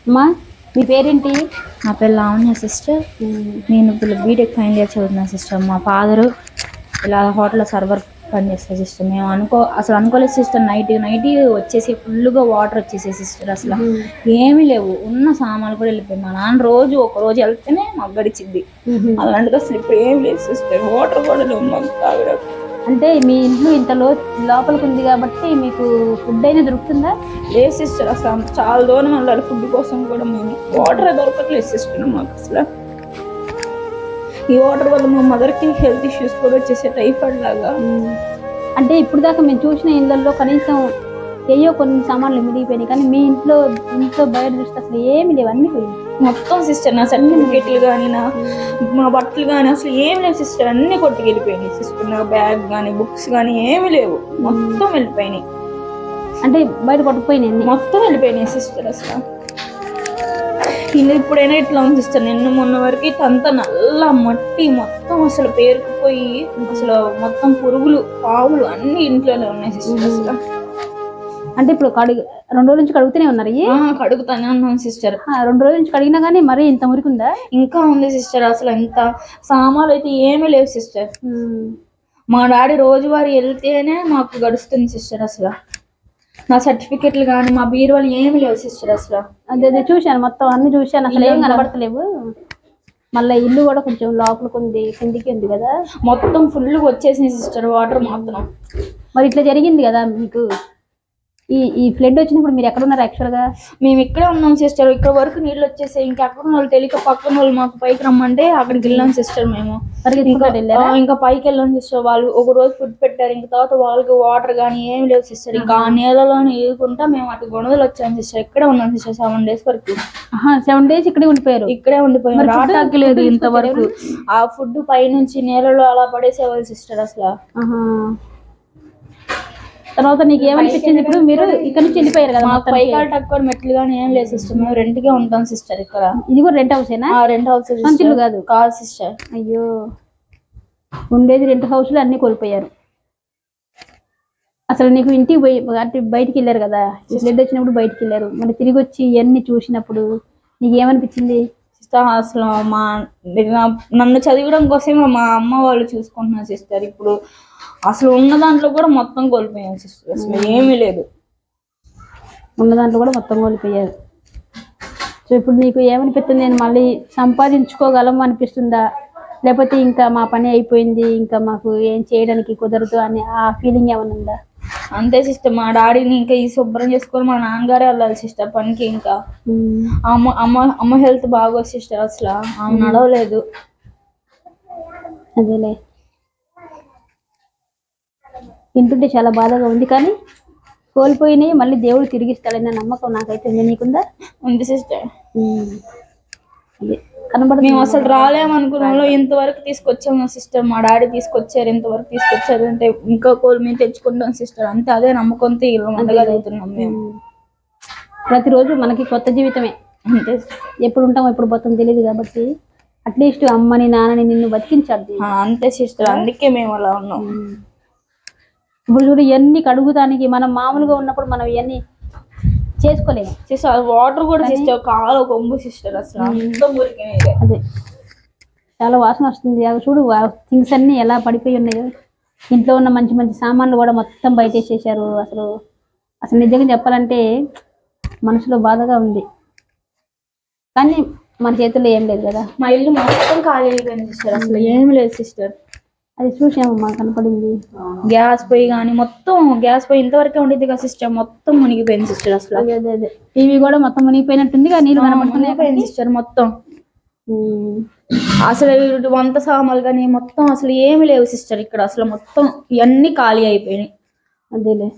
అమ్మా మీ పేరేంటి? నా పేరు లావణ్య సిస్టర్. నేను ఇప్పుడు బీటెక్ ఫైనల్ ఇయర్ చదువుతున్నాను సిస్టర్. మా ఫాదరు ఇలా హోటల్లో సర్వర్ పనిచేస్తారు సిస్టర్. మేము అసలు అనుకోలేదు సిస్టర్. నైట్ వచ్చేసి ఫుల్గా వాటర్ వచ్చేసే సిస్టర్. అసలు ఏమీ లేవు, ఉన్న సామాన్లు కూడా వెళ్ళిపోయింది. మా నాన్న ఒక రోజు వెళ్తేనే మాకు గడిచింది. అలాంటిది అసలు ఇప్పుడు ఏం లేదు సిస్టర్. వాటర్ కూడా లేవు మాకు తాగడానికి. అంటే మీ ఇంట్లో ఇంత లోపలికి ఉంది కాబట్టి మీకు ఫుడ్ అయినా దొరుకుతుందా? లేదు సిస్టర్, అసలు చాలా దూరం వెళ్ళాలి ఫుడ్ కోసం కూడా. మేము వాటర్ దొరకట్లేదు సిస్టర్ మాకు అసలు. ఈ వాటర్ వల్ల మా మదర్కి హెల్త్ ఇష్యూస్ కూడా వచ్చేసే, టైఫాయిడ్ లాగా. అంటే ఇప్పుడు దాకా మేము చూసిన ఇళ్ళల్లో కనీసం కొన్ని సామాన్లు మిగిలిపోయినాయి, కానీ మీ ఇంట్లో బయట చూస్తే అసలు ఏమి లేవు, అన్ని పోయింది మొత్తం సిస్టర్. నా సర్టిఫికెట్లు కానీ మా బట్టలు కానీ అసలు ఏమి లేవు సిస్టర్. అన్ని కొట్టుకెళ్ళిపోయినాయి సిస్టర్. నా బ్యాగ్ కానీ బుక్స్ కానీ ఏమి లేవు, మొత్తం వెళ్ళిపోయినాయి. అంటే బయట కొట్టుకుపోయినాయి, మొత్తం వెళ్ళిపోయినాయి సిస్టర్. అసలు ఇప్పుడైనా ఇట్లా ఉంది సిస్టర్. నిన్న మొన్న వరకు అంతా నల్ల మట్టి మొత్తం అసలు పేరుకుపోయి అసలు మొత్తం పురుగులు పావులు అన్ని ఇంట్లోనే ఉన్నాయి సిస్టర్. అసలు అంటే ఇప్పుడు 2 రోజుల నుంచి కడుగుతూనే ఉన్నారు? కడుగుతానే ఉన్నాను సిస్టర్. 2 రోజుల నుంచి కడిగినా కానీ మరి ఇంత మురికి ఉందా? ఇంకా ఉంది సిస్టర్. అసలు ఇంత సామాన్లు అయితే ఏమీ లేవు సిస్టర్. మా డాడీ రోజువారీ వెళ్తేనే మాకు గడుస్తుంది సిస్టర్. అసలు నా సర్టిఫికెట్లు కానీ మా బీరువాలు ఏమి లేవు సిస్టర్. అసలు అదే చూశాను, మొత్తం అన్ని చూశాను, అసలు ఏం కనబడతలేవు. మళ్ళీ ఇల్లు కూడా కొంచెం లోపలికి ఉంది, కిందికి ఉంది కదా, మొత్తం ఫుల్ వచ్చేసింది సిస్టర్ వాటర్ మాత్రం. మరి ఇట్లా జరిగింది కదా మీకు, ఈ ఫ్లడ్ వచ్చినప్పుడు మీరు ఎక్కడ ఉన్నారు యాక్చువల్ గా? మేము ఇక్కడే ఉన్నాం సిస్టర్. ఇక్కడ వరకు నీళ్ళు వచ్చేసాయి. ఇంకా ఎక్కడ ఉన్న వాళ్ళు తెలియక పక్కన వాళ్ళు మాకు పైకి రమ్మంటే అక్కడికి వెళ్ళాం సిస్టర్. మేము ఇంకా పైకి వెళ్ళాం సిస్టర్. వాళ్ళు ఒక రోజు ఫుడ్ పెట్టారు, ఇంకా తర్వాత వాళ్ళకి వాటర్ కానీ ఏమి లేవు సిస్టర్. ఇంకా ఆ నీళ్ళలోనే ఈదుకుంటా మేము అటు గొడవలు వచ్చాం సిస్టర్. ఇక్కడే ఉన్నాం సిస్టర్ 7 days వరకు. 7 days ఇక్కడే ఉండిపోయారు. రావటానికి లేదు ఇంతవరకు. ఆ ఫుడ్ పైనుంచి నీళ్ళలో అలా పడేసేవాళ్ళు సిస్టర్. అసలు తర్వాత నీకు ఏమనిపించింది? ఇప్పుడు మీరు ఇక్కడ నుంచి వెళ్ళిపోయారు కదా, మాకు పైకాటకు మెట్లు కానీ ఏం లేదు సిస్టర్. మేము రెంట్కే ఉంటాం సిస్టర్. ఇక్కడ ఇది కూడా రెంట్ హౌసేనా? రెంట్ హౌస్ కాదు సిస్టర్. అయ్యో, ఉండేది రెంట్ హౌస్లో అన్ని కోల్పోయారు. అసలు నీకు ఇంటికి బయటికి వెళ్ళారు కదా, ఫ్లడ్ వచ్చినప్పుడు బయటికి వెళ్ళారు, మరి తిరిగి వచ్చి ఇవన్నీ చూసినప్పుడు నీకు ఏమనిపించింది? అసలు నన్ను చదివడం కోసం మా అమ్మ వాళ్ళు చూసుకుంటున్నారు సిస్టర్. ఇప్పుడు అసలు ఉన్న దాంట్లో కూడా మొత్తం కోల్పోయాను సిస్టర్. అసలు ఏమీ లేదు, ఉన్న దాంట్లో కూడా మొత్తం కోల్పోయారు. సో ఇప్పుడు నీకు ఏమనిపిస్తుంది? నేను మళ్ళీ సంపాదించుకోగలము అనిపిస్తుందా, లేకపోతే ఇంకా మా పని అయిపోయింది, ఇంకా మాకు ఏం చేయడానికి కుదరదు అని ఆ ఫీలింగ్ ఏమైనా ఉందా? అంతే సిస్టర్. మా డాడీని ఇంకా ఈ శుభ్రం చేసుకొని మా నాన్నగారే వెళ్ళాలి సిస్టర్ పనికి. ఇంకా అమ్మ హెల్త్ బాగోదు సిస్టర్. అసలు ఆమె నడవలేదు. అదేలే, వింటుంటే చాలా బాధగా ఉంది, కానీ కోల్పోయినాయి మళ్ళీ దేవుడు తిరిగిస్తాడన్న నమ్మకం నాకైతే ఉంది. నీకుందా? ఉంది సిస్టర్. అదే కనబడదు. మేము అసలు రాలేమనుకున్నాలో ఇంతవరకు తీసుకొచ్చాము సిస్టర్. మా డాడీ తీసుకొచ్చారు, ఇంతవరకు తీసుకొచ్చారు అంటే ఇంకా మేము తెచ్చుకుంటాం సిస్టర్. అంతే, అదే నమ్మకంతో ఉండగలుగుతున్నాం మేము. ప్రతిరోజు మనకి కొత్త జీవితమే. అంతే, ఎప్పుడు ఉంటాం ఎప్పుడు పోతాం తెలియదు కాబట్టి అట్లీస్ట్ అమ్మని నాన్నని నిన్ను బతికించాలి. అంతే సిస్టర్, అందుకే మేము అలా ఉన్నాం. ఇప్పుడు చూడు, ఇవన్నీ కడుగుతానికి మనం మామూలుగా ఉన్నప్పుడు మనం ఇవన్నీ చేసుకోలేము సిస్టర్. వాటర్ కూడా సిస్టర్ కాలు కొంగు సిస్టర్. అసలు అదే చాలా వాసన వస్తుంది. అవి చూడు, థింగ్స్ అన్ని ఎలా పడిపోయి ఉన్నాయో. ఇంట్లో ఉన్న మంచి మంచి సామాన్లు కూడా మొత్తం బయటేసేసారు. అసలు నిజంగా చెప్పాలంటే మనసులో బాధగా ఉంది, కానీ మన చేతుల్లో ఏం లేదు కదా. మా ఇల్లు మొత్తం ఖాళీ అయిపోయింది సిస్టర్. అసలు ఏం లేదు సిస్టర్. అది చూసాము, మాకు కనపడింది. గ్యాస్ పొయ్యి కానీ మొత్తం గ్యాస్ పొయ్యి ఇంతవరకే ఉండేది కదా సిస్టర్, మొత్తం మునిగిపోయింది సిస్టర్. అసలు అదే టీవీ కూడా మొత్తం మునిగిపోయినట్టుంది, నీళ్ళు కనపడుతున్నాయి సిస్టర్ మొత్తం. అసలు వంట సామాన్లు కానీ మొత్తం అసలు ఏమి లేవు సిస్టర్ ఇక్కడ. అసలు మొత్తం ఇవన్నీ ఖాళీ అయిపోయినాయి. అదేలే,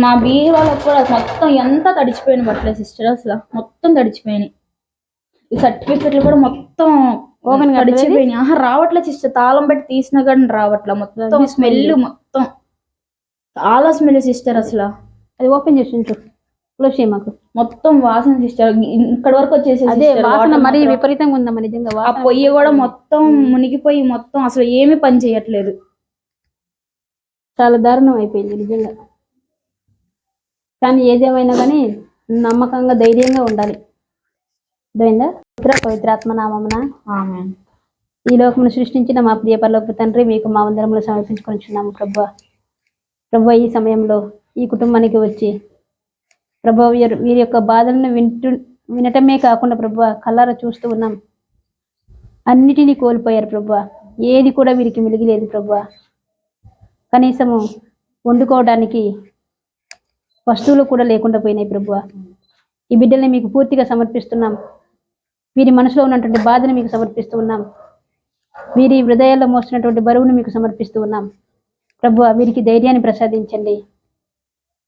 మా బీరువాళ్ళకు కూడా మొత్తం ఎంత తడిచిపోయిన బట్టలే సిస్టర్. అసలు మొత్తం తడిచిపోయినాయి. ఈ సర్టిఫికెట్లు కూడా మొత్తం తడిచిపోయినాయి. రావట్లే సిస్టర్. తాళం పెట్టి తీసినా కానీ రావట్లే. మొత్తం స్మెల్, మొత్తం చాలా స్మెల్ సిస్టర్. అసలు అది ఓపెన్ చేసి ఉంచు, క్లోజ్ చేయి. మాకు మొత్తం వాసన సిస్టర్. ఇక్కడ వరకు వచ్చేసి వాసన మరి విపరీతంగా ఉందమ్మా నిజంగా. ఆ పొయ్యి కూడా మొత్తం మునిగిపోయి మొత్తం అసలు ఏమీ పని చేయట్లేదు. చాలా దారుణం అయిపోయింది నిజంగా. కానీ ఏదేమైనా కానీ నమ్మకంగా ధైర్యంగా ఉండాలి. అర్థమైందా? పుత్ర పవిత్రాత్మ నామమున ఆమేన్. ఈ లోకమును సృష్టించిన మా ప్రియ పరలోకపు తండ్రి, మీకు మా వందనములు సమర్పించుకొనిచున్నాము ప్రభువా. ప్రభువా, ఈ సమయంలో ఈ కుటుంబానికి వచ్చి ప్రభువా వీరి యొక్క బాధలను వినటమే కాకుండా ప్రభువా కళ్ళారా చూస్తూ ఉన్నాం. అన్నిటినీ కోల్పోయారు ప్రభువా. ఏది కూడా వీరికి మిగిలేదు ప్రభువా. కనీసము వండుకోవడానికి వస్తువులు కూడా లేకుండా పోయినాయి ప్రభువా. ఈ బిడ్డల్ని మీకు పూర్తిగా సమర్పిస్తున్నాం. వీరి మనసులో ఉన్నటువంటి బాధను మీకు సమర్పిస్తూ ఉన్నాం. వీరి హృదయాల్లో మోస్తున్నటువంటి బరువును మీకు సమర్పిస్తూ ఉన్నాం ప్రభువా. వీరికి ధైర్యాన్ని ప్రసాదించండి.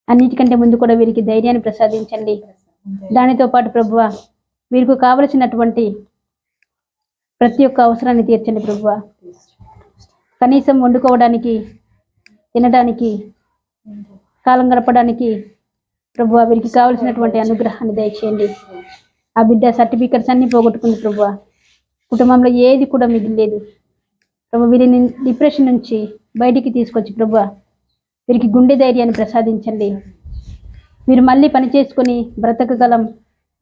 అన్నిటికంటే ముందు కూడా వీరికి ధైర్యాన్ని ప్రసాదించండి. దానితో పాటు ప్రభువా వీరికి కావలసినటువంటి ప్రతి ఒక్క అవసరాన్ని తీర్చండి ప్రభువా. కనీసం వండుకోవడానికి, తినడానికి, కాలం గడపడానికి ప్రభువా వీరికి కావలసినటువంటి అనుగ్రహాన్ని దయచేయండి. ఆ బిడ్డ సర్టిఫికెట్స్ అన్ని పోగొట్టుకుంది ప్రభువా. కుటుంబంలో ఏది కూడా మిగిలేదు ప్రభు. వీరిని డిప్రెషన్ నుంచి బయటికి తీసుకొచ్చి ప్రభువా వీరికి గుండె ధైర్యాన్ని ప్రసాదించండి. మీరు మళ్ళీ పని చేసుకొని బ్రతకగలం,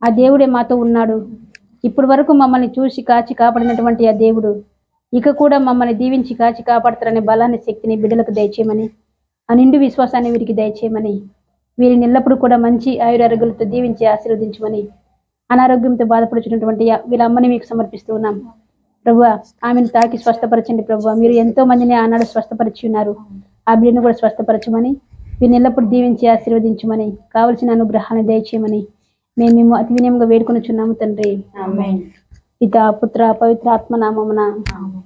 ఆ దేవుడే మాతో ఉన్నాడు. ఇప్పటి వరకు మమ్మల్ని చూసి కాచి కాపాడినటువంటి ఆ దేవుడు ఇక కూడా మమ్మల్ని దీవించి కాచి కాపాడతారనే బలాన్ని, శక్తిని బిడ్డలకు దయచేయమని, ఆ నిండు విశ్వాసాన్ని వీరికి దయచేయమని, వీరిని ఎల్లప్పుడూ కూడా మంచి ఆయురారోగ్యాలతో దీవించి ఆశీర్వదించమని, అనారోగ్యంతో బాధపడుచున్నటువంటి వీళ్ళ అమ్మని మీకు సమర్పిస్తూ ఉన్నాం ప్రభువా. ఆమెను తాకి స్వస్థపరచండి ప్రభువా. మీరు ఎంతో మందిని ఆనాడు స్వస్థపరిచి ఉన్నారు. ఆ బిడ్డను కూడా స్వస్థపరచమని, వీరిని ఎల్లప్పుడు దీవించి ఆశీర్వదించమని, కావలసిన అనుగ్రహాన్ని దయచేయమని మేము అతి వినయంగా వేడుకొనుచున్నాము తండ్రి. ఆమేన్. పితా పుత్ర పవిత్ర ఆత్మ నామమున. ఆమేన్.